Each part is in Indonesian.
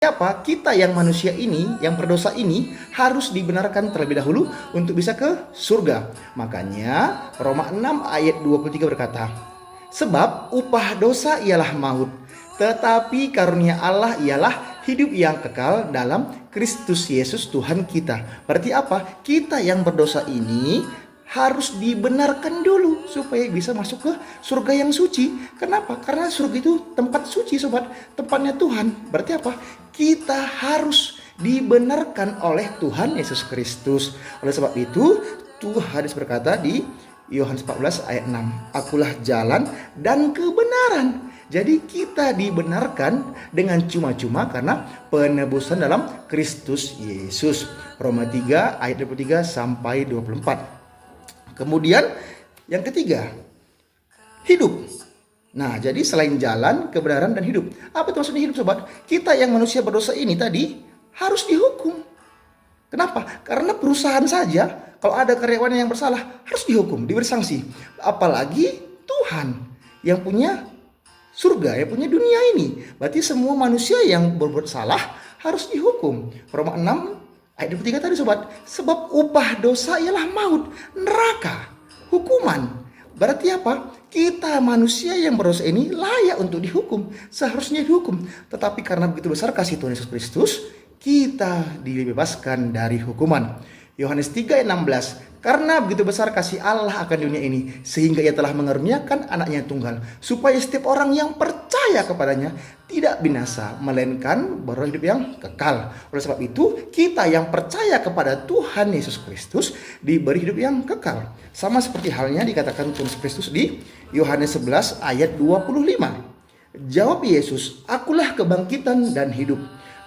Apa? Kita yang manusia ini, yang berdosa ini harus dibenarkan terlebih dahulu untuk bisa ke surga. Makanya Roma 6 ayat 23 berkata, sebab upah dosa ialah maut, tetapi karunia Allah ialah hidup yang kekal dalam Kristus Yesus Tuhan kita. Berarti apa? Kita yang berdosa ini harus dibenarkan dulu supaya bisa masuk ke surga yang suci. Kenapa? Karena surga itu tempat suci, sobat, tempatnya Tuhan. Berarti apa? Kita harus dibenarkan oleh Tuhan Yesus Kristus. Oleh sebab itu Tuhan berkata di Yohanes 14 ayat 6, akulah jalan dan kebenaran. Jadi kita dibenarkan dengan cuma-cuma karena penebusan dalam Kristus Yesus. Roma 3 ayat 23 sampai 24. Kemudian yang ketiga, hidup. Nah, jadi selain jalan, kebenaran, dan hidup. Apa itu maksudnya hidup, sobat? Kita yang manusia berdosa ini tadi harus dihukum. Kenapa? Karena perusahaan saja, kalau ada karyawan yang bersalah, harus dihukum, diberi sanksi. Apalagi Tuhan yang punya surga, yang punya dunia ini. Berarti semua manusia yang berbuat salah harus dihukum. Roma 6 ayat 23 tadi, sobat. Sebab upah dosa ialah maut, neraka, hukuman. Berarti apa? Kita manusia yang berdosa ini layak untuk dihukum. Seharusnya dihukum. Tetapi karena begitu besar kasih Tuhan Yesus Kristus, kita dibebaskan dari hukuman. Yohanes 3 ayat 16. Karena begitu besar kasih Allah akan dunia ini, sehingga ia telah mengaruniakan anaknya tunggal, supaya setiap orang yang percaya kepadanya tidak binasa, melainkan beroleh hidup yang kekal. Oleh sebab itu, kita yang percaya kepada Tuhan Yesus Kristus diberi hidup yang kekal. Sama seperti halnya dikatakan Tuhan Yesus Kristus di Yohanes 11 ayat 25. Jawab Yesus, akulah kebangkitan dan hidup.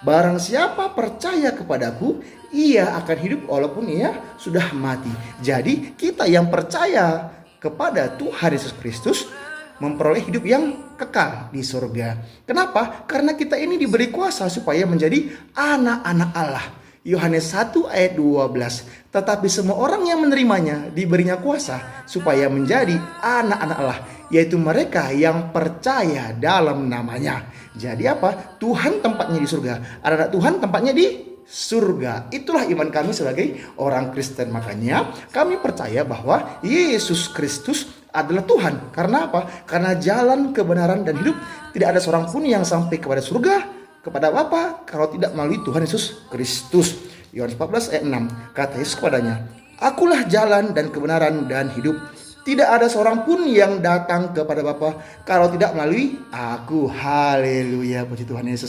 Barang siapa percaya kepadaku, ia akan hidup walaupun ia sudah mati. Jadi kita yang percaya kepada Tuhan Yesus Kristus memperoleh hidup yang kekal di surga. Kenapa? Karena kita ini diberi kuasa supaya menjadi anak-anak Allah. Yohanes 1 ayat 12. Tetapi semua orang yang menerimanya diberinya kuasa supaya menjadi anak-anak Allah, yaitu mereka yang percaya dalam namanya. Jadi apa? Tuhan tempatnya di surga. Anak-anak Tuhan tempatnya di surga. Itulah iman kami sebagai orang Kristen. Makanya kami percaya bahwa Yesus Kristus adalah Tuhan. Karena apa? Karena jalan kebenaran dan hidup, tidak ada seorang pun yang sampai kepada surga, kepada Bapa, kalau tidak melalui Tuhan Yesus Kristus. Yohanes 14 ayat 6. Kata Yesus kepadanya, akulah jalan dan kebenaran dan hidup. Tidak ada seorang pun yang datang kepada Bapa kalau tidak melalui aku. Haleluya, puji Tuhan Yesus.